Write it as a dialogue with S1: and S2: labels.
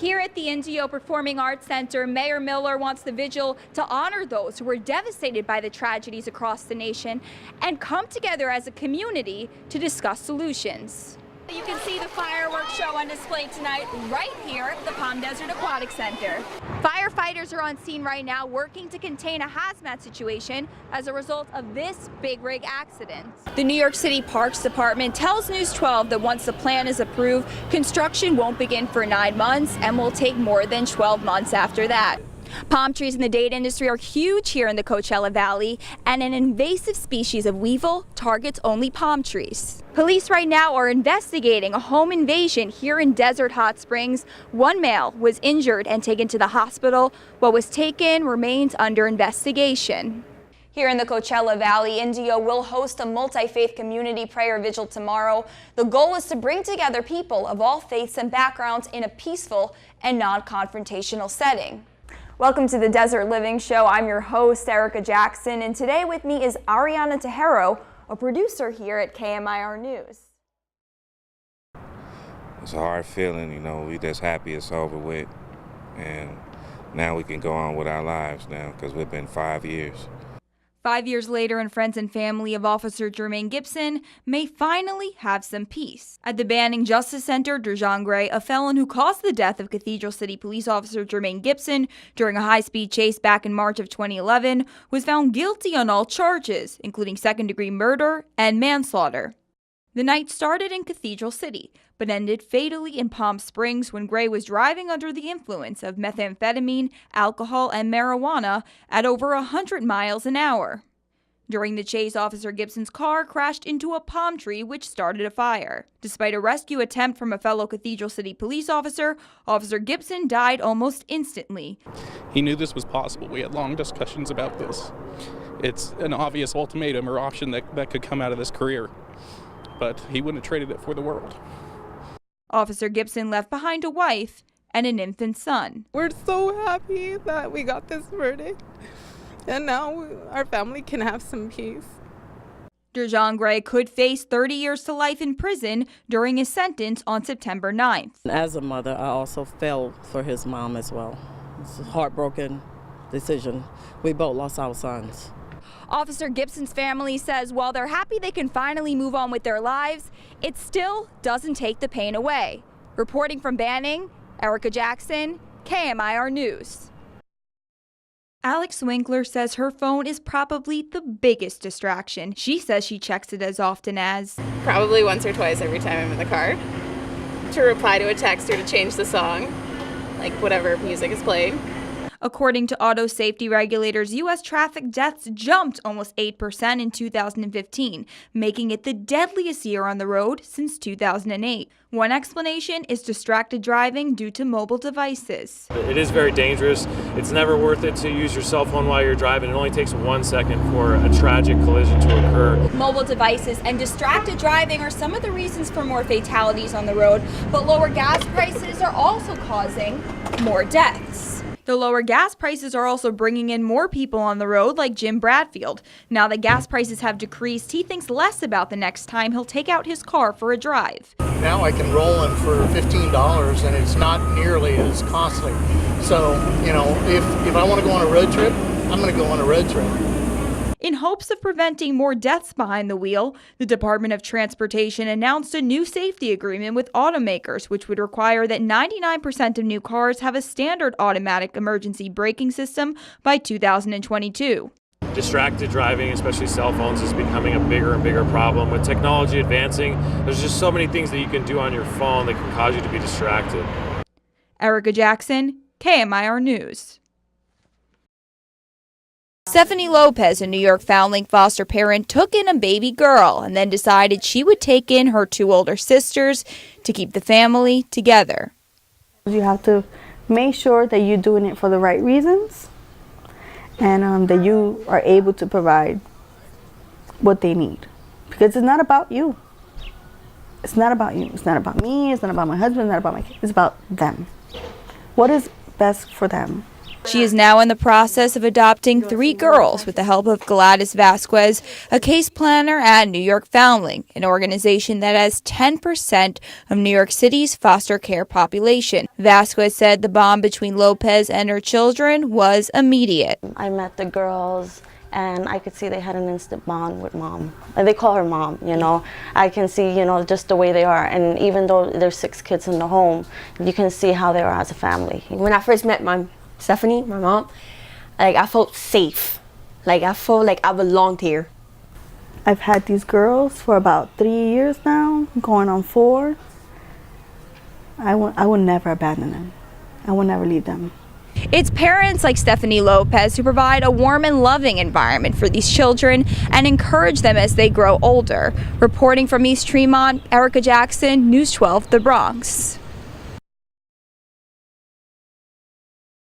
S1: Here at the Indio Performing Arts Center, Mayor Miller wants the vigil to honor those who were devastated by the tragedies across the nation and come together as a community to discuss solutions. You can see the fireworks show on display tonight right here at the Palm Desert Aquatic Center. Firefighters are on scene right now working to contain a hazmat situation as a result of this big rig accident. The New York City Parks Department tells News 12 that once the plan is approved, construction won't begin for 9 months and will take more than 12 months after that. Palm trees in the date industry are huge here in the Coachella Valley, and an invasive species of weevil targets only palm trees. Police right now are investigating a home invasion here in Desert Hot Springs. One male was injured and taken to the hospital. What was taken remains under investigation. Here in the Coachella Valley, Indio will host a multi-faith community prayer vigil tomorrow. The goal is to bring together people of all faiths and backgrounds in a peaceful and non-confrontational setting. Welcome to the Desert Living Show. I'm your host, Erica Jackson, and today with me is Ariana Tejero, a producer here at KMIR News.
S2: It's a hard feeling, you know, we just happy it's over with, and now we can go on with our lives now, because we've been 5 years.
S1: 5 years later, and friends and family of Officer Jermaine Gibson may finally have some peace. At the Banning Justice Center, Derjon Gray, a felon who caused the death of Cathedral City Police Officer Jermaine Gibson during a high-speed chase back in March of 2011, was found guilty on all charges, including second-degree murder and manslaughter. The night started in Cathedral City, but ended fatally in Palm Springs when Gray was driving under the influence of methamphetamine, alcohol, and marijuana at over 100 miles an hour. During the chase, Officer Gibson's car crashed into a palm tree, which started a fire. Despite a rescue attempt from a fellow Cathedral City police officer, Officer Gibson died almost instantly.
S3: He knew this was possible. We had long discussions about this. It's an obvious ultimatum or option that could come out of this career, but he wouldn't have traded it for the world.
S1: Officer Gibson left behind a wife and an infant son.
S4: We're so happy that we got this verdict, and now our family can have some peace.
S1: Derjon Gray could face 30 years to life in prison during his sentence on September 9th.
S5: As a mother, I also fell for his mom as well. It's a heartbroken decision. We both lost our sons.
S1: Officer Gibson's family says while they're happy they can finally move on with their lives, it still doesn't take the pain away. Reporting from Banning, Erica Jackson, KMIR News. Alex Winkler says her phone is probably the biggest distraction. She says she checks it as often as
S6: probably once or twice every time I'm in the car to reply to a text or to change the song, like whatever music is playing.
S1: According to auto safety regulators, U.S. traffic deaths jumped almost 8% in 2015, making it the deadliest year on the road since 2008. One explanation is distracted driving due to mobile devices.
S7: It is very dangerous. It's never worth it to use your cell phone while you're driving. It only takes 1 second for a tragic collision to occur.
S1: Mobile devices and distracted driving are some of the reasons for more fatalities on the road, but lower gas prices are also causing more deaths. The lower gas prices are also bringing in more people on the road, like Jim Bradfield. Now that gas prices have decreased, he thinks less about the next time he'll take out his car for a drive.
S8: Now I can roll in for $15 and it's not nearly as costly. So, you know, if I want to go on a road trip, I'm going to go on a road trip.
S1: In hopes of preventing more deaths behind the wheel, the Department of Transportation announced a new safety agreement with automakers, which would require that 99% of new cars have a standard automatic emergency braking system by 2022.
S7: Distracted driving, especially cell phones, is becoming a bigger and bigger problem. With technology advancing, there's just so many things that you can do on your phone that can cause you to be distracted.
S1: Erica Jackson, KMIR News. Stephanie Lopez, a New York foundling foster parent, took in a baby girl and then decided she would take in her 2 older sisters to keep the family together.
S9: You have to make sure that you're doing it for the right reasons and that you are able to provide what they need. Because it's not about you. It's not about you. It's not about me. It's not about my husband. It's not about my kids. It's about them. What is best for them?
S1: She is now in the process of adopting 3 girls with the help of Gladys Vasquez, a case planner at New York Foundling, an organization that has 10% of New York City's foster care population. Vasquez said the bond between Lopez and her children was immediate.
S10: I met the girls and I could see they had an instant bond with mom. And they call her mom, you know. I can see, you know, just the way they are. And even though there's 6 kids in the home, you can see how they are as a family.
S11: When I first met Stephanie, my mom, like I felt safe. Like I felt like I belonged here.
S9: I've had these girls for about 3 years now, going on 4. I will never abandon them. I will never leave them.
S1: It's parents like Stephanie Lopez who provide a warm and loving environment for these children and encourage them as they grow older. Reporting from East Tremont, Erica Jackson, News 12, The Bronx.